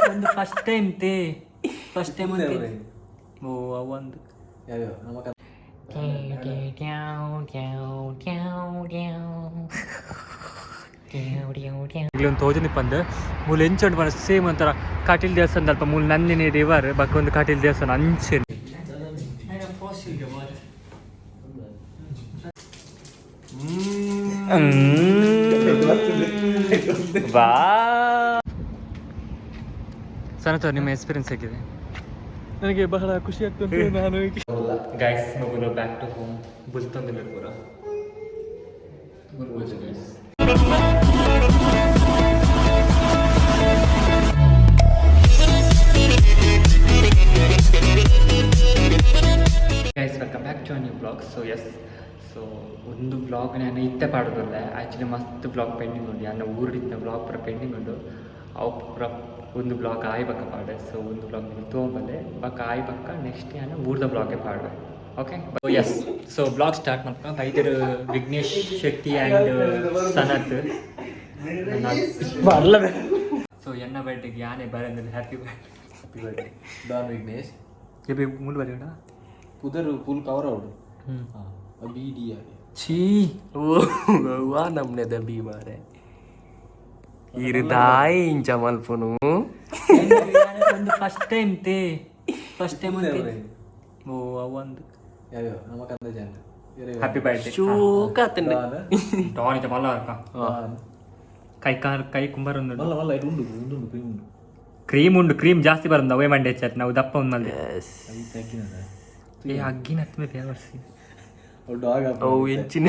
ಒಂದು first time ಅಂತ ಓ ಒಂದು ಇಲ್ಲೊಂದು ತೋಜನಿ ಪಂದ್ ಮೂಲ ಎಂಚಂಡು ಬನ ಸೇಮ್ ಒಂಥರ ಕಾಟಿಲ್ ದೇವಸ್ಥಾನ ಅಲ್ಪ ಮೂಲ ನಂದಿನಿ ರಿವರ್ ಬಕ್ಕೊಂದು ಕಾಟಿಲ್ ದೇವಸ್ಥಾನ ಅಂಚೆ ಬಾ ಸನತ ನಿಮ್ಮ ಎಕ್ಸ್ಪೀರಿಯನ್ಸ್ ಹೇಗಿದೆ? ನನಗೆ ಬಹಳ ಖುಷಿ ಆಗ್ತದೆ. ನಾನು ಗೈಸ್ ಮಗುಲು ಬ್ಯಾಕ್ ಟು ಹೋಮ್ ಬುಲ್ತಂದಿಲ್ಲ ಪೂರ guys welcome back to new blog. So ಒಂದು ಬ್ಲಾಗ್ ನಾನು ಇತ್ತೆ ಪಾಡೋದಿಲ್ಲ ಆ್ಯಕ್ಚುಲಿ ಮಸ್ತ್ ಬ್ಲಾಗ್ ಪೆಂಡಿಂಗ್ ಉಂಡು ಅನ್ನ ಊರಿನ ಬ್ಲಾಗ್ ಪೂರ ಪೆಂಡಿಂಗ್ ಉಂಡು ಅವು ಪೂರ ಒಂದು ಬ್ಲಾಗ್ ಆಯ್ಬಕ್ಕ ಪಾಡೆ. ಸೊ ಒಂದು ಬ್ಲಾಗ್ ತೊಗೊಂಬಲ್ಲೆ ಬಕ್ಕ ಆಯ್ಬಕ್ಕ ನೆಕ್ಸ್ಟ್ ನಾನು ಊರ್ದ ಬ್ಲಾಗ್ಗೆ ಪಾಡ್ವೆ. Okay yes so blog start ಮಾಡ್ಕೊಂಡು ಬೈದರ್ ವಿಘ್ನೇಶ್ ಶೆಟ್ಟಿ ಆ್ಯಂಡ್ ಸನತ್ ಸೊ ಎನ್ನ ಬರ್ಡೇಗೆ ಯಾನೇ ಬರಂದಿಲ್ಲ. ಹ್ಯಾಪಿ ಬರ್ಡೇ ಡಾನ್ ವಿಘ್ನೇಶ್ ಎಬಿ ಮೂಲ ಬರೋಣ ಪುದರು ಫುಲ್ ಕವರ್ ಅವಡು ಬೀಡಿ ಛೀ ಓ ನಮ್ನೆ ದಬಿ ಮಾರೆ ಇರದಾಯಿ ಇಂಚ ಮಲ್ಪನು ಒಂದು ಫಸ್ಟ್ ಟೈಮ್ ಅಂತ ಓ ಒಂದು ಯಾವ್ಯಾವ ನಮ್ಮ ಕಂದ ಜನ ಹ್ಯಾಪಿ ಬರ್ಡೇ ಶೂಕಾತಂಡೆ ಡಾನ್ ಇಂಚ ಮಲ್ಲ ಕೈ ಕುಂಬಾರ ಮಲ್ಲ ಇದು ಉಂಡು ಕ್ರೀಮ್ ಉಂಡು ಕ್ರೀಮ್ ಜಾಸ್ತಿ ಬರೋದು ಅವೇ ಮಂಡೆ ಹೆಚ್ಚಾರ ನಾವು ದಪ್ಪ ಉಂದಲ್ಲಿ ಅಗ್ಗಿನ ಹತ್ತು ಮೇಲೆ ವರ್ಷಿ ಓ ಎಂಚಿನ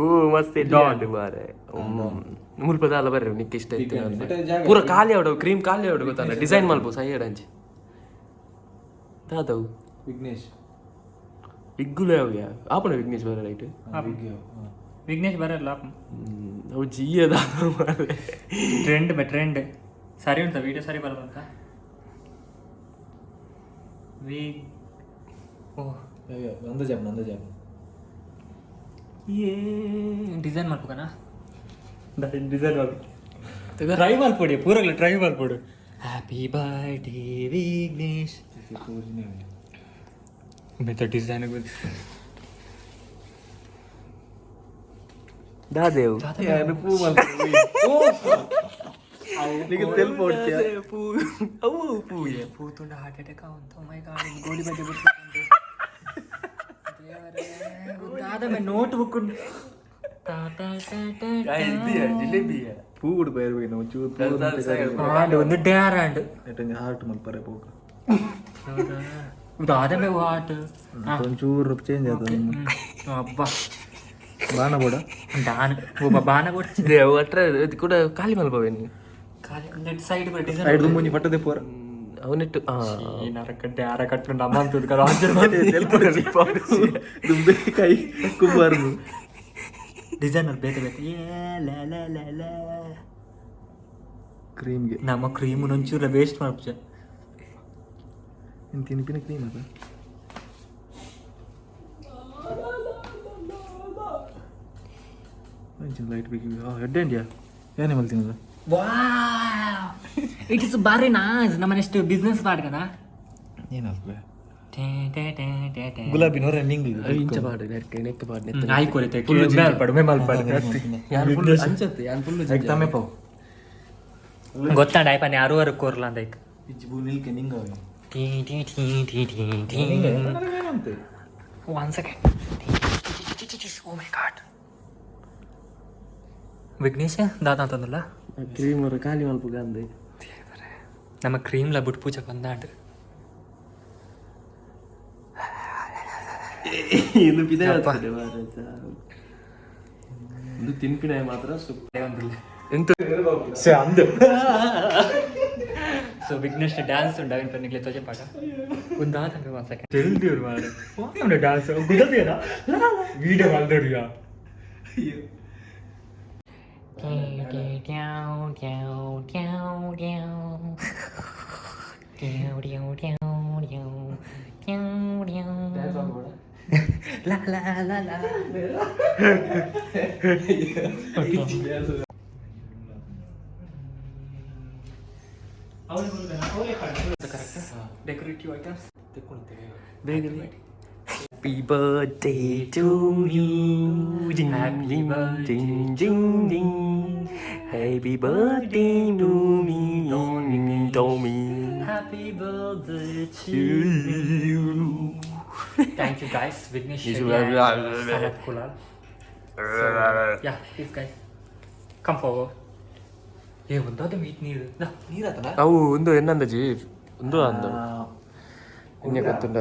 ಓ ಮಸ್ತ್ ಡಾನ್ ಮಾರೆ ಮುಲ್ಪದ ಅಲ್ಲ ಬರ್ರಿ ನಿಕ್ಕೆ ಇಷ್ಟ ಆಯ್ತು ಪೂರ ಖಾಲಿ ಆಡೋ ಕ್ರೀಮ್ ಖಾಲಿ ಆಡೋ ಗೊತ್ತಲ್ಲ ಡಿಸೈನ್ ಮಲ್ಪು ಸೈಡ್ ಅಂಚಿ ತಾತವು ವಿಘ್ನೇಶ್ ವಿಗ್ಗುಲು ಯಾವ್ಯ ಆಪಣ ವಿಘ್ನೇಶ್ ಬರ ರೈಟ್ ವಿಘ್ನೇಶ್ ಬರಲ್ಲ ಅವು ಜಿಯದ ಟ್ರೆಂಡ್ ಸರಿ ಉಂಟ ವಿಡಿಯೋ ಸರಿ ಬರೋದಂತ ಓ ನಂದ ಜಾಬ್ ಡಿಸೈನ್ ಮಾಡ್ಬೇಕನಾ ಡಿಸೈನ್ ಮಾಡ್ಬೇಕು ಟ್ರೈ ಮಾಡ್ಕೊಡಿ ಪೂರಲ್ಲ ಟ್ರೈ ಮಾಡ್ಕೊಡು. ಹ್ಯಾಪಿ ಬರ್ಡೇ ವಿಘ್ನೇಶ್ ಮತ್ತೆ ಡಿಸೈನ್ ದಾದೇವ್ ಪೂ ಪೂ ತುಂಡ ಹಾರ್ಟ್ ಅಟ್ಯಾಕ್ ಅವಂತ ಮೈ ಗಾಡ್ ಗೋಲಿ ಬಜ್ಜೆ ಬಿಟ್ಟು ನೋಟ್ ಬುಕ್ ಪೂ ಉಡ್ಬೇಕು ನಾವು ಚೂರು ಒಂದು ಡ್ಯಾರ್ ಆಂಡ್ ಹಾರ್ಟ್ ಮಲ್ಪರೆ ಪೋಕ ಅದೇ ಹಾರ್ಟ್ ಒಂಚೂರು ಚೇಂಜ್ ಆದ ಅಬ್ಬಾ ಬಾಣ ಬೋಡ ಬಾಣ ಕೊಡ್ತಿದ್ದೆ ಅಟ್ರ ಕೂಡ ಖಾಲಿ ಮಲ್ಪವೆ ನೀವು ಖಾಲಿ ಸೈಡ್ ಸೈಡ್ ಮುಂಜಿ ಪಟ್ಟದೆ ಪೋರ ಅವನಿಟ್ಟು ನರಕಟ್ಟೆ ಆರ ಕಟ್ಕೊಂಡು ಅಮ್ಮ ಅಂತ ಕೈ ಕುಂಬಾರ್ದು ಡಿಸೈನರ್ ಬೇಕು ಕ್ರೀಮ್ಗೆ ನಮ್ಮ ಕ್ರೀಮ್ ಒಂಚೂರ ವೇಸ್ಟ್ ಮಾಡ್ಬಿಟ್ಟ ಇನ್ನು ತಿನ್ಪಿನ ಕ್ರೀಮ್ ಅದ ಲೈಟ್ ಬೇಕು ಹೆಡ್ ಇಂಡಿಯಾ ಏನೇ ಮಲ್ತಿನದ ಇಟ್ ಇಸ್ ಬಾರಿ ನಾಸ್ ನಮ್ಮನೆಷ್ಟು ಬಿಸ್ನೆಸ್ ಮಾಡ್ಕನ ಏನಲ್ವೇ ಗುಲಾಬಿ ನೋರ ನಿಂಗ್ ಇಂಚ ಪಾಡು ನೆಕ್ಕ ಪಾಡು ನಾಯಿ ಕೊರಿತೆ ಮೇಲ್ ಪಾಡು ಮೇಲ್ ಪಾಡು ಯಾರು ಫುಲ್ ಅಂಚತ್ತೆ ಯಾರು ಫುಲ್ ತಮ್ಮೆ ಪಾವು ಗೊತ್ತಾಂಡ ಆಯ್ಪನೆ ಯಾರು ಕೋರ್ಲ ಅಂತ ಐಕ್ ಇಜ್ಬು ನಿಲ್ಕೆ ನಿಂಗ ಟೀ ಟೀ ಟೀ ಟೀ ಟೀ ಟೀ one second oh my god Vighnesh ದಾದ ಅಂತಂದಲ್ಲ ಕ್ರೀಮ್ ಅವ್ರ ಖಾಲಿ ಮಲ್ಪ ಗಂದೆ ನಮ್ಮ ಕ್ರೀಮ್ಲ ಬಿಟ್ಟು ಪೂಜೆ ಬಂದಾಂಡು ಇದು ಬಿದೆ ಆಗ್ತದೆ ಇದು ತಿನ್ಪಿನ ಮಾತ್ರ ಸುಪ್ಪೆ ಒಂದಿಲ್ಲ ಎಂತ ಅಂದು ಸೊ ವಿಘ್ನೇಶ್ ಡ್ಯಾನ್ಸ್ ಉಂಟು ಅವನ ಪನ್ನಿಗೆ ತೋಜೆ ಪಾಠ ಒಂದಾದ ಒಂದು ಸೆಕೆಂಡ್ ತಿಳಿದಿವ್ರು ಮಾಡ ಡ್ಯಾನ್ಸ್ ಗುದ್ದದೇನಾ ವೀಡಿಯೋ ಮಾಡಿದ್ರಿಯಾ La la la la. Decorative items ಬೇಗ Happy birthday to you. Happy birthday to you. Happy birthday to me. Happy birthday to you. Thank you guys. Vignesh and Sanat Kulal. So, yeah, please guys. Come forward. ಏ ಒಂದಾದ meet ನೀರು ನೀರಾತನ ಅವು ಒಂದು ಎನ್ನಂದಜಿ ಒಂದು ಅಂದ ಇನ್ನೇ ಗೊತ್ತುಂಡ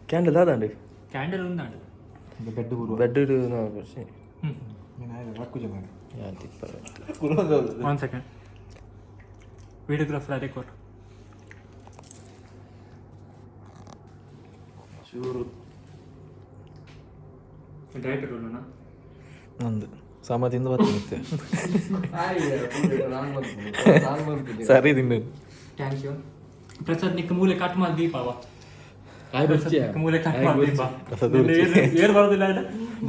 candle ಅದಾಂಡು candle ఉందండి bed one second videographer అదే కోర్ ಚೂರು ಡೈರೆಕ್ಟರ್ ರೋಲ್ನಾ ಒಂದು ಸಮಾಧಿಯಿಂದ ಬರ್ತೀನಿ ಸರಿ ತಿಂಡು ಥ್ಯಾಂಕ್ ಯು ಪ್ರಸಾದ್ ನಿಕ್ಕ ಮೂಲೆ ಕಟ್ ಮಾಡಿ ದೀಪಾವ ಮೂಲೆ ಕಟ್ ಮಾಡಿ ದೀಪ ಏರ್ ಬರೋದಿಲ್ಲ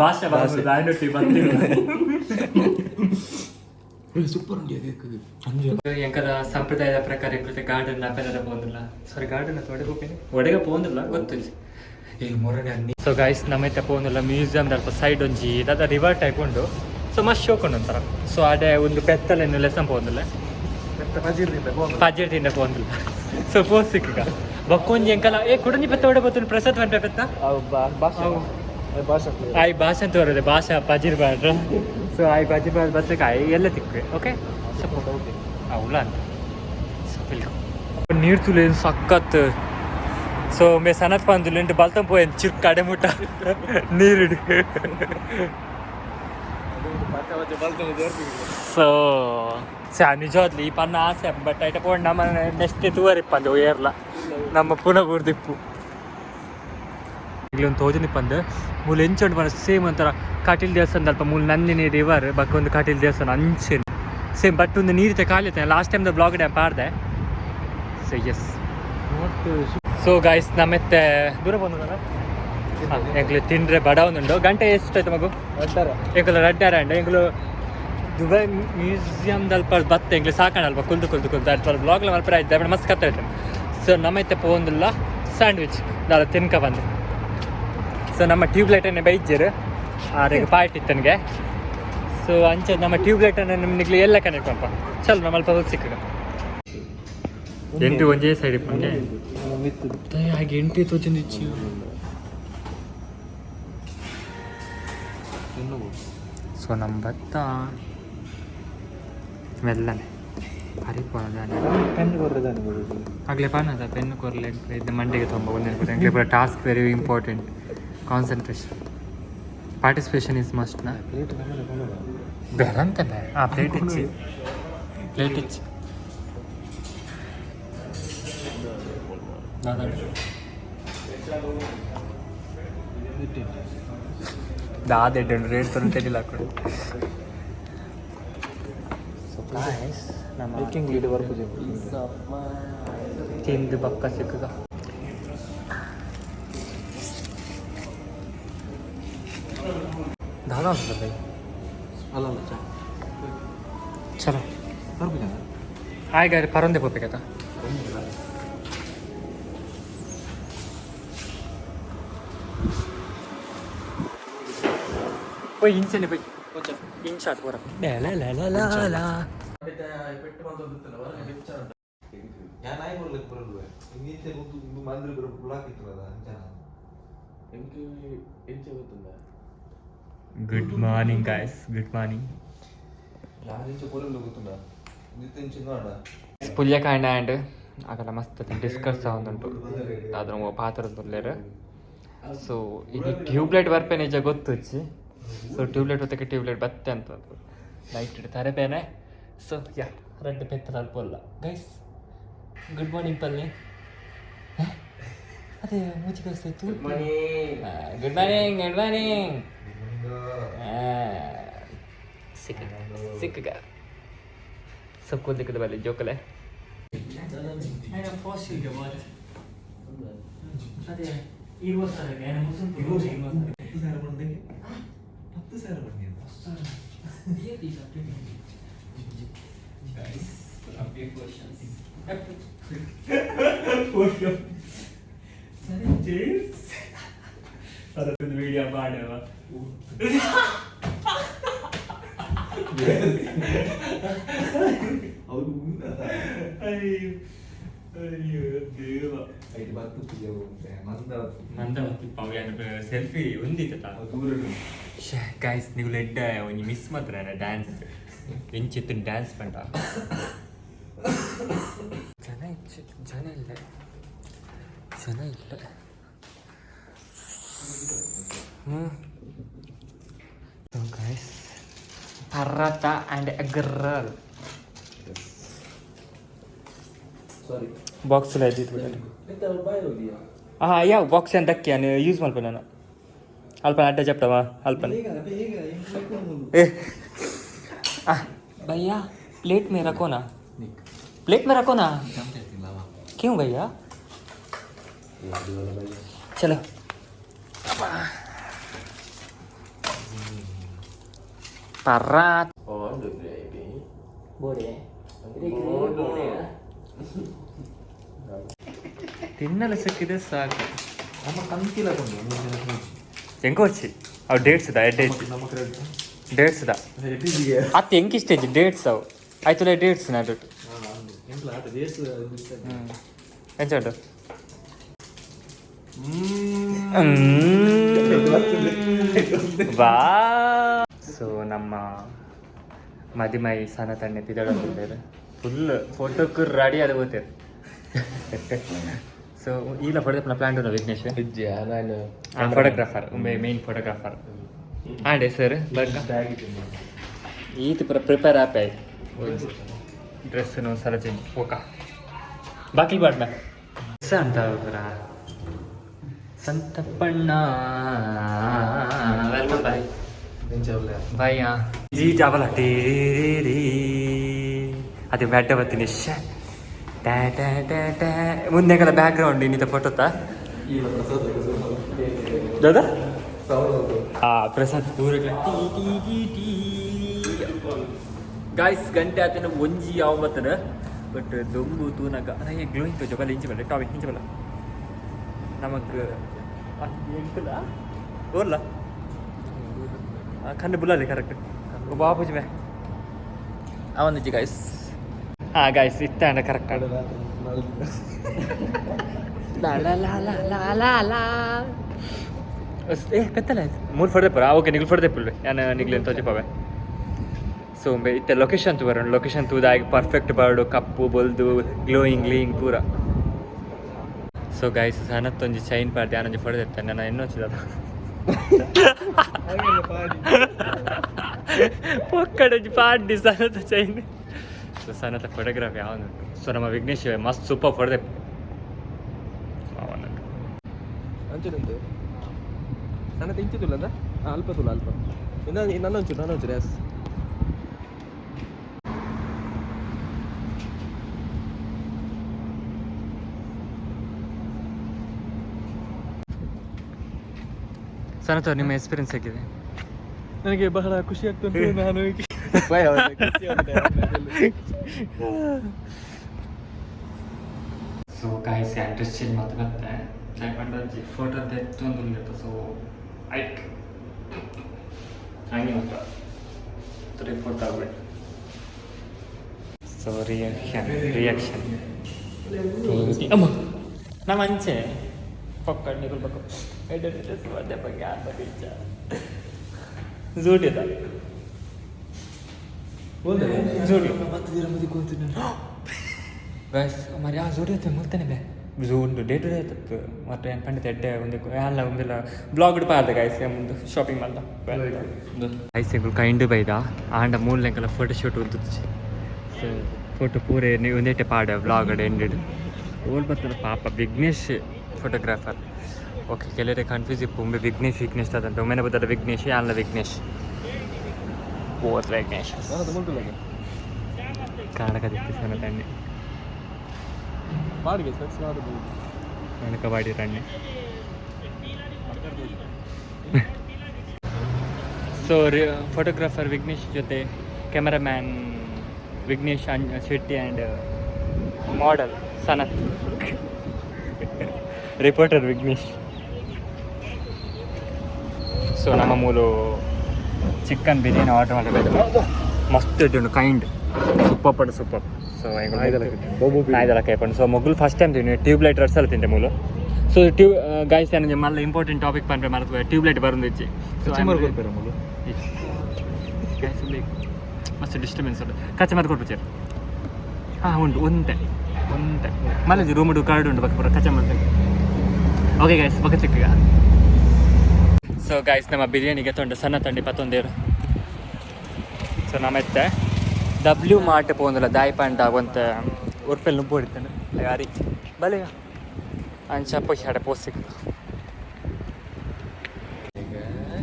ಭಾಷೆ ಬರೋದಿಲ್ಲ ಆಯ್ನೊಟ್ಟಿ ಬಂದಿಲ್ಲ ಸೂಪರ್ ಉಂಟು ಎಂಕದ ಸಂಪ್ರದಾಯದ ಪ್ರಕಾರ ಇಪ್ಪತ್ತೆ ಗಾರ್ಡನ್ ಅಪ್ಪೆಲ್ಲ ಪೋಂದಿಲ್ಲ ಸಾರಿ ಗಾರ್ಡನ್ ಒಡೆಗೆ ಪೋಂದಿಲ್ಲ ಗೊತ್ತಿಲ್ಲ ಈ ಮೊರನೆ ಅನ್ನಿ ಸೊ ಗೈಸ್ ನಮ್ಮೈತೆ ಪೋಂದಿಲ್ಲ ಮ್ಯೂಸಿಯಂ ದಲ್ಪ ಸೈಡ್ ಒಂಜಿ ದಾದ ರಿವರ್ ಟೈಪ್ ಉಂಡು ಸೊ ಮಸ್ತ್ ಶೋಕೊಂಡು ಅಂತಾರ ಸೊ ಅದೇ ಒಂದು ಪೆತ್ತಲೇನು ಲೆಸನ್ ಪೋಂದಿಲ್ಲ ಪಜಿರ್ದಿಂದ ಪೋಂದಿಲ್ಲ ಸೊ ಪೋಸ್ ಸಿಕ್ಕ ಬಕ್ಕೊಂಜಿ ಎಂಕಲ ಕುಡಂಜಿ ಪೆತ್ತ ಒಡೆ ಬತ್ತು ಪ್ರಸಾದ್ ಬಂಟ ಪೆತ್ತ ಆಯ್ ಭಾಷೆ ಅಂತ ಬರೋದೆ ಭಾಷಾ ಪಜಿರ್ ಬಾಡ್ರ ಸೊ ಆಯ್ ಪಜಿರ್ ಬಾಡ್ ಬತ್ತಕಾಯಿ ಎಲ್ಲ ತಿಕ್ವೆ ಓಕೆ ಅವಳ ಅಂತ ನೀರು ತುಲೇನು ಸಖತ್ ಸೊ ಮೇ ಸನತ್ ಪಂದುಲು ಎಂಟು ಬಲ್ತಂ ಪೋಯನ್ ಚಿರ್ಕ್ ಕಡೆ ಮುಟ್ಟ ನೀರಿಡು ಸೊ ನಿಜವಾದ್ಲಿ ಈ ಪನ್ನ ಆಸೆ ಬಟ್ ಐಟ ಪೋಂಡು ನಮ್ಮ ನೆಕ್ಸ್ಟ್ ತೂವರಿಪ್ಪಂದು ಏರ್ಲ ನಮ್ಮ ಪುನಃ ಬೂರ್ದಿಪ್ಪು ಇಲ್ಲಿ ಒಂದು ತೋಜನಿಪ್ಪಂದು ಮೂಲ ಎಂಚೊಂಡು ಬನ ಸೇಮ್ ಒಂಥರ ಕಾಟಿಲ್ ದೇವಸ್ಥಾನ ಅಲ್ಪ ಮೂಲ ನಂದಿನಿ ರಿವರ್ ಬಕ್ಕ ಒಂದು ಕಾಟಿಲ್ ದೇವಸ್ಥಾನ ಅಂಚೆನು ಸೇಮ್ ಬಟ್ ಒಂದು ನೀರಿತೆ ಖಾಲಿ ಐತೆ ಲಾಸ್ಟ್ ಟೈಮ್ ಬ್ಲಾಗ್ ಡ್ಯಾಮ್ ಪಾಡ್ದೆ ಸೊ ಎಸ್ ಸೊ ಗಾಯ್ಸ್ ನಮ್ಮೆತ್ತೆ ದೂರ ಬಂದ ಎಂಕ್ಲು ತಿಂಡ್ರೆ ಬಡ ಒಂದುಂಡು ಗಂಟೆ ಎಷ್ಟಾಯ್ತು ಮಗು ಎಂಕಲು ರಡ್ಡಾರ ಅಂಡ ಎಂಕ್ಲು ದುಬೈ ಮ್ಯೂಸಿಯಮ್ದಲ್ಪ ಬತ್ತೆ ಎಂಕ್ಲು ಸಾಕಣಲ್ಪ ಕುಲ್ದು ಅಲ್ಪ ಬ್ಲಾಗ್ಲ ಮಲ್ಪರ ಆಯ್ತು ಬಟ್ ಮಸ್ತ್ ಕತ್ತ ಆಯ್ತು ಸೊ ನಮ್ಮೈತೆ ಪೋಂದಿಲ್ಲ ಸ್ಯಾಂಡ್ವಿಚ್ ದಾದ ತಿನ್ಕ ಬಂದು ಸೊ ನಮ್ಮ ಟ್ಯೂಬ್ಲೈಟನ್ನೇ ಬೈಜ್ಜರು ಆರಿಗೆ ಪಾರ್ಟ್ ಇತ್ತನಿಗೆ ಸೊ ಅಂಚೆ ನಮ್ಮ ಟ್ಯೂಬ್ಲೈಟನ್ನು ನಿಮಗೆ ಎಲ್ಲ ಕನೆಕ್ಟ್ ಮಾಡಪ್ಪ ಚಲ್ ನಮ್ಮ ಅಲ್ಪ ಹೋಗಿ ಸಿಕ್ಕ ಎಂಟು ಒಂದೇ ಸೈಡ್ ಇಪ್ಪಂಗೆ ಹಾಗೆ ಎಂಟು ತೋಚಂದು ಇಚ್ಚು ಸೊ ನಮ್ಮ ಭತ್ತ ಮೆಲ್ಲನೆ ಆಗಲೇ ಪಾನದ ಪೆನ್ನು ಕೊರಲೆ ಇದು ಮಂಡಿಗೆ ತುಂಬ ಒಂದೇ ಪೂರ task very important concentration participation is ಮಸ್ಟ್ನ ಬೇರಂತೆ ಪ್ಲೇಟ್ ಇಚ್ಚಿ ದಾದೆಡ್ಡು ರೇಟ್ ತೊಂದಿಲ್ಲ ಹಾಕೊಂಡು ನಮ್ಮ ತಿಂದು ಬಕ್ಕ ಸಿಕ್ಕದ दादा होता भाई ಅಲ್ಲ चलो आए गए परंदे पोपे कहता कोई इंच नहीं भाई इंच आठ पूरा ला ला ला ला ला ഞാൻ ആയി കൊല്ലത്ത് പറഞ്ഞു ഇങ്ങനത്തെ മന്ത്രി ബ്ലോക്ക് ഇത്രതാ എനിക്ക് ಎಂಚ ಗೊತ್ತುಂಡ good morning guys good morning ಯಾರಿಂಚ ಕೊರಲು ಗೊತ್ತುಂಡ ನಿತ್ತೆಂಚ ನೋಡ ಪುಲ್ಯ ಕಾಂಡ ಆ್ಯಂಡ್ ಆಗಲ್ಲ ಮಸ್ತ್ ಡಿಸ್ಕಸ್ ಆಗುಂಟು ಅದ್ರ ಪಾತ್ರದಲ್ಲೇರು ಸೊ ಈಗ ಟ್ಯೂಬ್ಲೈಟ್ ಬರ್ಪೆ ನಿಜ ಗೊತ್ತುಚ್ಚಿ ಸೊ ಟ್ಯೂಬ್ಲೈಟ್ ಹೊತ್ತಕ್ಕೆ ಟ್ಯೂಬ್ಲೈಟ್ ಬತ್ತೆ ಅಂತ ಲೈಟ್ ಇಡ್ತಾರೆ ಬೇನೆ ಸೊ ಯಾ ರೆಡ್ ಪೆತ್ತಲ ಅಲ್ಪಲ್ಲ ಗೈಸ್ ಗುಡ್ ಮಾರ್ನಿಂಗ್ ಪಲ್ಲೆ ಅದೇ ಮುಚ್ಚಿಕೊಸ್ತಾಯ್ತು ಗುಡ್ ಮಾರ್ನಿಂಗ್ ಸಿಕ್ಕ सबको दिक्कत वाले जोकले अरे వీడియో పాడేవా ಸೆಲ್ಫಿ ಒಂದಿತ್ತ ಗೈಸ್ ನೀವು ಲೆಡ್ಡ ಒಂಜಿ ಮಿಸ್ ಮಾತ್ರ ಡ್ಯಾನ್ಸ್ ಎಂಚಿತ್ತು ಡ್ಯಾನ್ಸ್ ಪಂಡ ಜನ ಇಲ್ಲ So guys, paratha and a girl. Sorry. Box la idittu. Yeah, box and dakki anu use malpana. Alpana adda cheptava alpana. भैया प्लेट में रखो ना. प्लेट में रखो ना. क्यों भैया? चलो. Parat. Oh, the gravy. Boleh. ತಿನ್ನಲು ಸಿಕ್ಕಿದೆ ಸಾಕು. ನಮ್ಮ ಕಂತಿಲ ಕೊಂಡು ಹೆಂಗೋಚಿ ಅವು ಡೇಟ್ಸ್ ಇದ ನಮ್ಮ ಕಡೆ ಡೇಟ್ಸ್ ಇದ ಎಟ್ಟಿಗೆ ಅತ್ತೆ ಹೆಂಗೆ ಇಷ್ಟ ಡೇಟ್ಸ್ ಅವು ಆಯ್ತು ಡೇಟ್ಸ್ ನಾಡು ಎಂಟ್ಲ ಆಟ ದೇಶ ಎಂಚುಂಟು ವಾ ಸೊ ನಮ್ಮ ಮದಿಮೈ ಸಣ್ಣ ತಣ್ಣೆ ತಿದಳಂತಿದ್ದಾರೆ ಫುಲ್ ಫೋಟೋಕ್ಕೂ ರೆಡಿ ಅದು ಹೋಗ್ತಾರೆ ಸೊ ಈಗ ಫೋಟೋ ಪ್ಲಾನ್ ಉಂಟು ವಿಘ್ನೇಶ್ ಫೋಟೋಗ್ರಾಫರ್ ಮೇನ್ ಫೋಟೋಗ್ರಾಫರ್ ಆಂಡೆ ಸರ್ ಈತ ಪೂರ ಪ್ರಿಪೇರ್ ಆಪೆ ಡ್ರೆಸ್ ಸಲ ಚೇಂಜ್ ಓಕ ಬಾಕಿ ಬಾಡ್ನ ಅಂತ ಪೂರ ಸಂತಪ್ಪಣ್ಣ ವೆಲ್ಕಮ್ ಬಾಯ್ ಬಾಯ್ ಜಿ ಜಾವಲ ಟೇರಿ ಅದೇ ಬ್ಯಾಟ ಬರ್ತೀನಿ ಟ್ಯಾ ಟ್ಯಾ ಟ್ಯಾ ಟ್ಯಾ ಮುಂದೆ ಕಲ ಬ್ಯಾಕ್ ಗ್ರೌಂಡ್ ಇನ್ನಿತ ಫೋಟೋತಾ ದಾದಾ ಪ್ರಸಾದ್ ದೂರ ಗಾಯ್ಸ್ ಗಂಟೆ ಆತನ ಒಂಜಿ ಯಾವ ಬತ್ತದ ಬಟ್ ದೊಂಬು ತೂನಕ ನನಗೆ ಗ್ಲೋಯಿಂಗ್ ತೋಜ ಬಲ್ಲ ಇಂಚ ಬಲ್ಲ ಟಾಪಿಕ್ ಇಂಚ ಬಲ್ಲ ನಮಕ್ ಎಂಕಲ ಓಲ್ಲ ಕಣ್ಣು ಬುಲ್ಲಲ್ಲಿ ಕರೆಕ್ಟ್ ಬಾಪುಜಿ ಮೇ ಅವನಿಜಿ ಗಾಯ್ಸ್ ಹಾಂ ಗಾಯ್ಸ್ ಇತ್ತ ಕರೆಕ್ಟ್ ಏ ಪೆತ್ತಲ್ಲ ಆಯ್ತು ಮೂರು ಫೋಟೋ ಪರ ಓಕೆ ನಿಗ್ಲು ಫೋಟೋ ತೆಪ್ಪಲ್ರಿ ನಾನು ನಿಗ್ಲು ಎಂತ ತೋಚಿಪಾವೆ ಸೊ ಇತ್ತೆ ಲೊಕೇಶನ್ ತೂ ಬರೋಣ ಲೊಕೇಶನ್ ತೂದಾಗಿ ಪರ್ಫೆಕ್ಟ್ ಬರ್ಡು ಕಪ್ಪು ಬೊಲ್ದು ಗ್ಲೋಯಿಂಗ್ ಪೂರ ಸೊ ಗಾಯ್ಸ್ ಸನತ್ತೊಂಜಿ ಚೈನ್ ಪಾಡ್ದೆ ನಾನೊಂಜಿ ಫೋಟೋ ತೆತ್ತಾನೆ ನಾನು ಇನ್ನೂ ಹಚ್ಚಿದ ಪೊಕ್ಕಡೊಂಜಿ ಪಾಡ್ಡಿ ಸನತ್ತ ಚೈನ್ ಸೊ ಸನತ್ತ ಫೋಟೋಗ್ರಾಫಿ ಯಾವನುಂಟು ಸೊ ನಮ್ಮ ವಿಘ್ನೇಶ್ ಮಸ್ತ್ ಸೂಪರ್ ಫೋಟೋ ತೆಪ್ಪ ಅವನುಂಟು ಅಂಚುಂಟು ಸಣ್ಣ ಇಂಚು ತುಲ್ಲ ಅಲ್ಪ ತುಲ್ಲ ಅಲ್ಪ ನನ್ನೊಂಚೂರು ಎಸ್ ಸನತ್ ನಿಮ್ಮ ಎಕ್ಸ್ಪೀರಿಯನ್ಸ್ ಹೇಗಿದೆ? ನನಗೆ ಬಹಳ ಖುಷಿ ಆಗ್ತುಂಟು. ನಾನು ಸೊ ಗಾಯ್ಸ್ ಅಡ್ರೆಸ್ ಚೇಂಜ್ ಮಾತಾಡುತ್ತೆ ಯಾಕಂದ್ರೆ ಫೋಟೋ ತೆತ್ತೊಂದು ಸೊ ಐಕ್ ಹಂಗೆ ಅಂತ 3-4 ಆಗ್ಬೇಕು. ಸೊ ರಿಯಾಕ್ಷನ್ ಅಮ್ಮ ನಮ್ಮ ಅಂಚೆ ಪಕ್ಕಡ್ ನಿಲ್ಬೇಕು ಅದೇ ಬಗ್ಗೆ ಯಾರ ಬಗ್ಗೆ ಇಚ್ಛ ಜೋಡಿದ ಗೈಸ್ మరి ಆ ಜೋಡಿ ಆಯ್ತು ಮುಲ್ತಾನೆ ಬೇ ಒಂದು ಡೇಟ್ ಆಯ್ತತ್ತು ಮತ್ತೆ ಏನು ಪಂಡಿತ ಎಡ್ಡೆ ಒಂದು ಎಲ್ಲ ಒಂದೆಲ್ಲ ಬ್ಲಾಗ್ ಪಾರ್ದೆ ಗೈಸ್ ಮುಂದೆ ಶಾಪಿಂಗ್ ಮಾಡ್ದ ಗೈಸ್ಗಳು ಕೈಂಡು ಬೈದ ಆಂಡ ಮೂಲೆಂಕಲ್ಲ ಫೋಟೋ ಶೂಟ್ ಉದ್ದುಚ್ಚಿ ಸೊ ಫೋಟೋ ಪೂರೆ ಒಂದೇಟೆ ಪಾಡ ಬ್ಲಾಗ್ ಎಂಡೆಡ್ ಓಲ್ ಬರ್ತದೆ ಪಾಪ ವಿಘ್ನೇಶ್ ಫೋಟೋಗ್ರಾಫರ್ ಓಕೆ ಕೆಲವರಿಗೆ ಕನ್ಫ್ಯೂಸ್ ಇಪ್ಪು ಒಮ್ಮೆ ವಿಘ್ನೇಶ್ ಅದಂತ ಒಮ್ಮೆ ಬರ್ತದೆ ವಿಘ್ನೇಶ್ ಅಲ್ಲ ವಿಘ್ನೇಶ್ ಓದ್ ವಿಘ್ನೇಶ್ ಕಾಣಕದಿತ್ತು ಸಣ್ಣ ತಣ್ಣೆ ಕಣಕ ಬಾಡಿ ತಣ್ಣೆ ಸೊ ಫೋಟೋಗ್ರಾಫರ್ ವಿಘ್ನೇಶ್ ಜೊತೆ cameraman Vighnesh Shetty and model Sanath reporter Vighnesh. So ನಮ್ಮ ಮೂಲು ಚಿಕನ್ ಬಿರಿಯಾನಿ ಆರ್ಡರ್ ಮಾಡಬೇಕು. ಮಸ್ತ್ ಇಟ್ಟು ಕೈಂಡ್ ಸೂಪರ್. ಸೊ ನಾಯ್ದೆಲ್ಲ ಕೈಪಂಡು. ಸೊ ಮೊಗ್ಲು ಫಸ್ಟ್ ಟೈಮ್ ತಿಂಡಿ ಟ್ಯೂಬ್ಲೈಟ್ ರಡ್ಸಲ್ಲ ತಿಂದೆ ಮೂಲು. ಸೊ ಗಾಯ್ಸ್ ನನಗೆ ಮಲ್ಲ ಇಂಪಾರ್ಟೆಂಟ್ ಟಾಪಿಕ್ ಪಂಡ್ರೆ ಮರೆತು ಟ್ಯೂಬ್ಲೈಟ್ ಬರೋದು ಇಚ್ಚಿ. ಸೊ ಮಸ್ತ್ ಡಿಸ್ಟರ್ಬೆನ್ಸ್ ಉಂಟು ಕಚ್ಚೆ ಮತ್ತೆ ಕೊಟ್ಟು ಚೇರು. ಹಾಂ ಉಂಟು ಒಂತೆ ಮಲ್ಲಜಿ ರೂಮ್ ಕಾರ್ಡ್ ಉಂಟು ಬಕ್ಕ ಕಚ್ಚೆ ಮತ್ತೆ. ಓಕೆ ಗಾಯ್ಸ್ ಬಕ್ಕ ಚಿಕ್ಕ. ಸೊ ಗಾಯ್ಸ್ ನಮ್ಮ ಬಿರಿಯಾನಿಗೆ ತೊಂಡು ಸಣ್ಣ ತಂಡಿ 11. ಸೊ ನಮ್ಮತ್ತೆ W ಮಾರ್ಟ್ ಪೋಂದಿಲ್ಲ ದಾಯಿ ಪಾಂಡ ಒಂತ ಉರ್ಪೆಲ್ ನುಪ್ಪು ಹೊಡಿತಾನೆ ಯಾರಿ ಬಲೆ ಅಂಚಪ್ಪ ಶಾಡೆ ಪೋಸ್ಟಿಕ್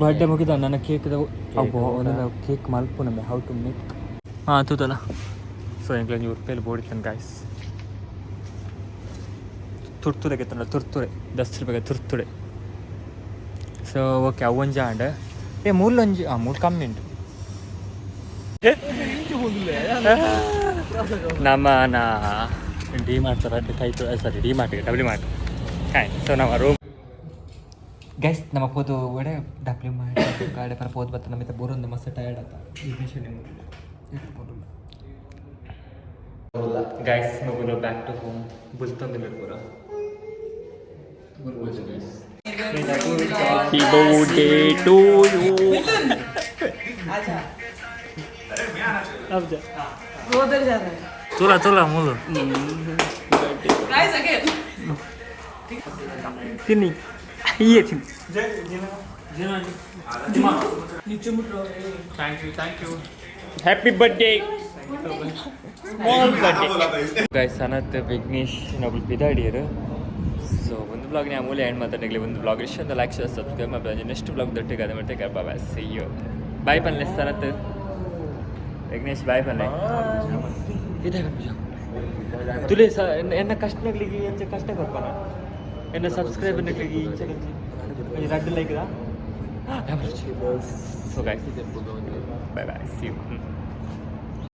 ಬರ್ಡೇ ಮುಗಿದ ನನ್ನ ಕೇಕ್ದ ಅಬ್ಬೋ ಒಂದೊಂದು ಕೇಕ್ ಮಲ್ಪು ನಮಗೆ ಹೌ ಟು ಮೇಕ್ ಹಾಂ ತೂತಲ್ಲ. So ಎಂಗ್ಲ ಉರ್ಪೆಲ್ ಬೋಡಿತಾನೆ guys. ತುರ್ತುರೆಗೆ ತಂಡ ತುರ್ತುರೆ 10 ರೂಪಾಯಿಗೆ ತುರ್ತುರೆ. ಸೊ ಓಕೆ ಅವೊಂಜ ಆಂಡ್ ಮೂರ್ಲೊಂಜಿ ಮೂರು ಕಮ್ಮಿ ಉಂಟು ನಮ್ಮ ಡಿ ಮಾಡ್ತಾರೆ ಕೈತು ಸಾರಿ ಡಿ ಮಾರ್ಟ್ಗೆ W ಮಾರ್ಟ್ ಹಾಯ್. ಸೊ ನಮ್ಮ ರೂಮ್ ಗೈಸ್ ನಮ್ಮ ಪೋದು ಒಡೆ W ಮಾರ್ಟ್ ಗಾಡಿ ಪರ ಪೋದು ಬತ್ತ ನಮ್ಮಿತ್ತ ಬೋರೊಂದು ಮಸ್ತ್ ಟಯರ್ಡ್ ಆತ ಗೈಸ್ ಮಗುಲು ಬ್ಯಾಕ್ ಟು ಹೋಮ್ ಬುಲ್ತೊಂದಿಲ್ಲ ಪೂರ Happy birthday to you. तुला मुलं तिन्ही ये thank you happy birthday guys Sanath Vignesh ನಾವು ಬಿದಾಡಿಯರು. ಸೊ ಒಂದು ಬ್ಲಾಗ್ನ ಆ ಮೂಲೆ ಎಂಡ್ ಮಾತಾಡಲಿ ಒಂದು ಬ್ಲಾಗ್ ಇಷ್ಟ ಲೈಕ್ ಶೇರ್ ಸಬ್ಸ್ಕ್ರೈಬ್ ಮಾಡಿ. ನೆಕ್ಸ್ಟ್ ಬ್ಲಾಗ್ ದೊಡ್ಡಗೆ ಅದೇ ಮಾಡ್ತೇವೆ. ಬಾಯ್ ಸಿ ಯು ಬಾಯ್ ಪನ್ಲೆ ಸನತ್ ವಿಘ್ನೇಶ್ ಬಾಯ್ ಪನ್ಲೆ ಇದೆ ತುಲೆ ಎನ್ನ ಕಷ್ಟಗಳಿಗೆ ಎಂಚ ಕಷ್ಟ ಕೊಡ್ಪಾನ ಎನ್ನ ಸಬ್ಸ್ಕ್ರೈಬರ್ಗಳಿಗೆ ಇಂಚ ರೆಡ್ like so guys bye see you.